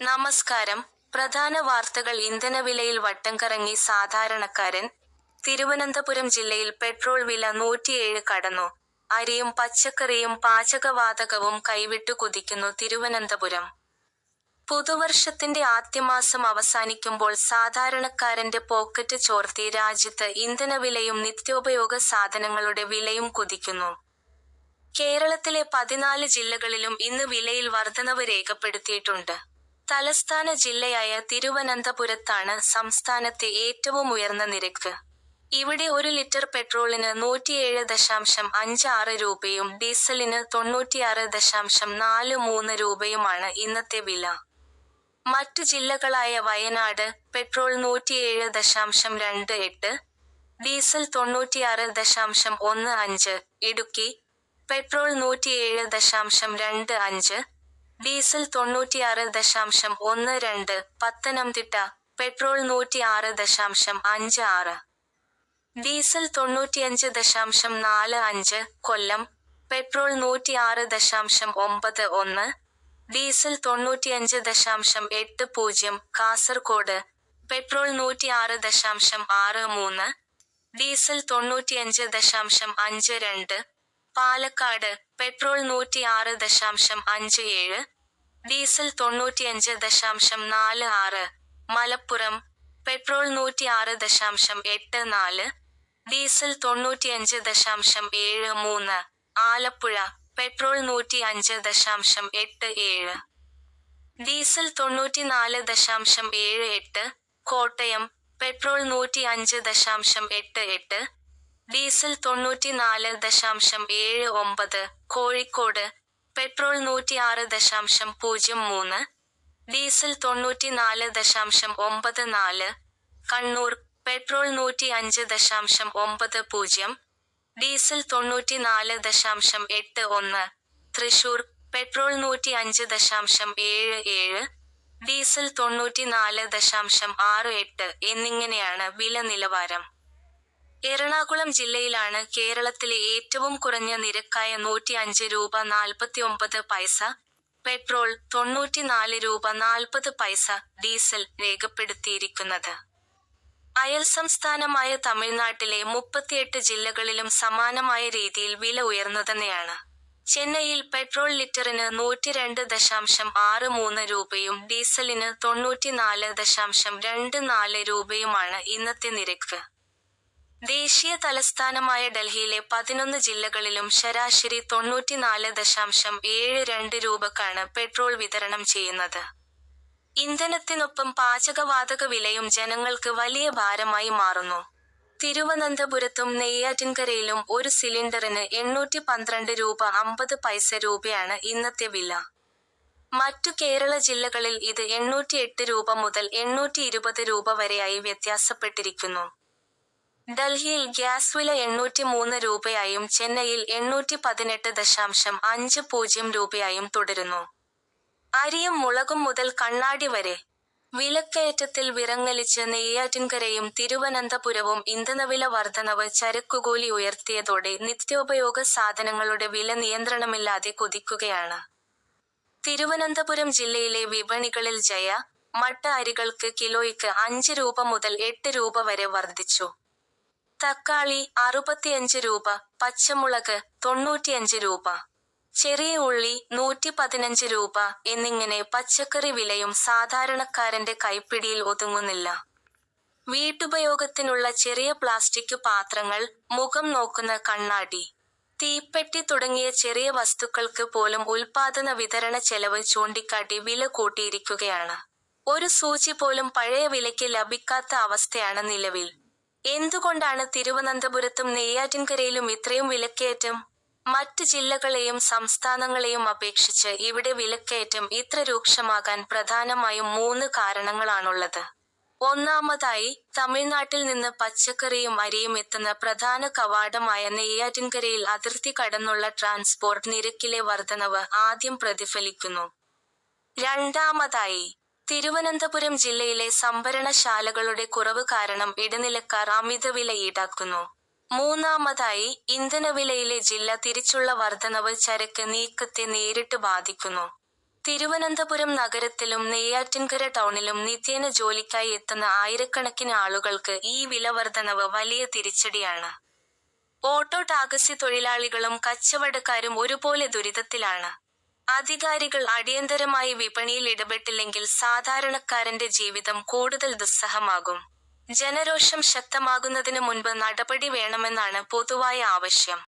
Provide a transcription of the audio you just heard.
നമസ്കാരം. പ്രധാന വാർത്തകൾ. ഇന്ധനവിലയിൽ വട്ടം കറങ്ങി സാധാരണക്കാരൻ. തിരുവനന്തപുരം ജില്ലയിൽ പെട്രോൾ വില 107 കടന്നു. അരിയും പച്ചക്കറിയും പാചകവാതകവും കൈവിട്ടു കുതിക്കുന്നു തിരുവനന്തപുരം. പുതുവർഷത്തിന്റെ ആദ്യമാസം അവസാനിക്കുമ്പോൾ സാധാരണക്കാരന്റെ പോക്കറ്റ് ചോർത്തി രാജ്യത്ത് ഇന്ധനവിലയും നിത്യോപയോഗ സാധനങ്ങളുടെ വിലയും കുതിക്കുന്നു. കേരളത്തിലെ 14 ജില്ലകളിലും ഇന്ന് വിലയിൽ വർധനവ് രേഖപ്പെടുത്തിയിട്ടുണ്ട്. തലസ്ഥാന ജില്ലയായ തിരുവനന്തപുരത്താണ് സംസ്ഥാനത്തെ ഏറ്റവും ഉയർന്ന നിരക്ക്. ഇവിടെ 1 ലിറ്റർ പെട്രോളിന് 107.56 രൂപയും ഡീസലിന് 96.43 രൂപയുമാണ് ഇന്നത്തെ വില. മറ്റു ജില്ലകളായ Wayanad petrol 107.28, diesel 96.15, Idukki petrol 107.25, diesel 96.12, Pathanamthitta petrol 106.56, diesel 95.45, Kollam petrol 106.91, diesel 95.80, Kasaragod petrol 106.63, diesel 95.52, Palakkad petrol 106.57, diesel 95.46, Malappuram petrol 106.84, diesel 95.73, Alappuzha petrol 105.87, diesel 94.78, Kottayam petrol 105.88, diesel 94.79, Kozhikode petrol 106.03, diesel 94.94, Kannur petrol 105.90, diesel 94.81, Thrissur petrol 105.77, diesel 94.68 എന്നിങ്ങനെയാണ് വില നിലവാരം. എറണാകുളം ജില്ലയിലാണ് കേരളത്തിലെ ഏറ്റവും കുറഞ്ഞ നിരക്കായ 105 രൂപ 49 പൈസ പെട്രോൾ, 94 രൂപ 40 പൈസ ഡീസൽ രേഖപ്പെടുത്തിയിരിക്കുന്നത്. അയൽ സംസ്ഥാനമായ തമിഴ്നാട്ടിലെ 38 ജില്ലകളിലും സമാനമായ രീതിയിൽ വില ഉയർന്നുതന്നെയാണ്. ചെന്നൈയിൽ പെട്രോൾ ലിറ്ററിന് 102.63 രൂപയും ഡീസലിന് 94.24 രൂപയുമാണ് ഇന്നത്തെ നിരക്ക്. ദേശീയ തലസ്ഥാനമായ ഡൽഹിയിലെ 11 ജില്ലകളിലും ശരാശരി 94.72 രൂപക്കാണ് പെട്രോൾ വിതരണം ചെയ്യുന്നത്. ഇന്ധനത്തിനൊപ്പം പാചകവാതക വിലയും ജനങ്ങൾക്ക് വലിയ ഭാരമായി മാറുന്നു. തിരുവനന്തപുരത്തും നെയ്യാറ്റിൻകരയിലും 1 സിലിണ്ടറിന് 812 രൂപ 50 പൈസ രൂപയാണ് ഇന്നത്തെ വില. മറ്റു കേരള ജില്ലകളിൽ ഇത് 808 രൂപ മുതൽ 820 രൂപ വരെയായി വ്യത്യാസപ്പെട്ടിരിക്കുന്നു. ഡൽഹിയിൽ ഗ്യാസ് വില 803 രൂപയായും ചെന്നൈയിൽ 818.50 രൂപയായും തുടരുന്നു. അരിയും മുളകും മുതൽ കണ്ണാടി വരെ വിലക്കയറ്റത്തിൽ വിറങ്ങലിച്ച് നെയ്യാറ്റിൻകരയും തിരുവനന്തപുരവും. ഇന്ധനവില വർധനവ് ചരക്കുകൂലി ഉയർത്തിയതോടെ നിത്യോപയോഗ സാധനങ്ങളുടെ വില നിയന്ത്രണമില്ലാതെ കുതിക്കുകയാണ്. തിരുവനന്തപുരം ജില്ലയിലെ വിപണികളിൽ ജയ, മട്ട അരികൾക്ക് കിലോയ്ക്ക് 5 രൂപ മുതൽ 8 രൂപ വരെ വർധിച്ചു. തക്കാളി 65 രൂപ, പച്ചമുളക് 95 രൂപ, ചെറിയ ഉള്ളി 115 രൂപ എന്നിങ്ങനെ പച്ചക്കറി വിലയും സാധാരണക്കാരന്റെ കൈപ്പിടിയിൽ ഒതുങ്ങുന്നില്ല. വീട്ടുപയോഗത്തിനുള്ള ചെറിയ പ്ലാസ്റ്റിക് പാത്രങ്ങൾ, മുഖം നോക്കുന്ന കണ്ണാടി, തീപ്പെട്ടി തുടങ്ങിയ ചെറിയ വസ്തുക്കൾക്ക് പോലും ഉൽപാദന വിതരണ ചെലവ് ചൂണ്ടിക്കാട്ടി വില കൂട്ടിയിരിക്കുകയാണ്. ഒരു സൂചി പോലും പഴയ വിലയ്ക്ക് ലഭിക്കാത്ത അവസ്ഥയാണ് നിലവിൽ. എന്തുകൊണ്ടാണ് തിരുവനന്തപുരത്തും നെയ്യാറ്റിൻകരയിലും ഇത്രയും വിലക്കയറ്റം? മറ്റ് ജില്ലകളെയും സംസ്ഥാനങ്ങളെയും അപേക്ഷിച്ച് ഇവിടെ വിലക്കയറ്റം ഇത്ര രൂക്ഷമാകാൻ പ്രധാനമായും 3 കാരണങ്ങളാണുള്ളത്. ഒന്നാമതായി, തമിഴ്നാട്ടിൽ നിന്ന് പച്ചക്കറിയും അരിയും എത്തുന്ന പ്രധാന കവാടമായ നെയ്യാറ്റിൻകരയിൽ അതിർത്തി കടന്നുള്ള ട്രാൻസ്പോർട്ട് നിരക്കിലെ വർധനവ് ആദ്യം പ്രതിഫലിക്കുന്നു. രണ്ടാമതായി, തിരുവനന്തപുരം ജില്ലയിലെ സംഭരണശാലകളുടെ കുറവ് കാരണം ഇടനിലക്കാർ അമിതവില ഈടാക്കുന്നു. മൂന്നാമതായി, ഇന്ധനവിലയിലെ ജില്ല തിരിച്ചുള്ള വർധനവ് ചരക്ക് നീക്കത്തെ നേരിട്ട് ബാധിക്കുന്നു. തിരുവനന്തപുരം നഗരത്തിലും നെയ്യാറ്റിൻകര ടൗണിലും നിത്യേന ജോലിക്കായി എത്തുന്ന ആയിരക്കണക്കിന് ആളുകൾക്ക് ഈ വിലവർധനവ് വലിയ തിരിച്ചടിയാണ്. ഓട്ടോ ടാക്സി തൊഴിലാളികളും കച്ചവടക്കാരും ഒരുപോലെ ദുരിതത്തിലാണ്. അധികാരികൾ അടിയന്തരമായി വിപണിയിൽ ഇടപെട്ടില്ലെങ്കിൽ സാധാരണക്കാരന്റെ ജീവിതം കൂടുതൽ ദുസ്സഹമാകും. ജനരോഷം ശക്തമാകുന്നതിന് മുൻപ് നടപടി വേണമെന്നാണ് പൊതുവായ ആവശ്യം.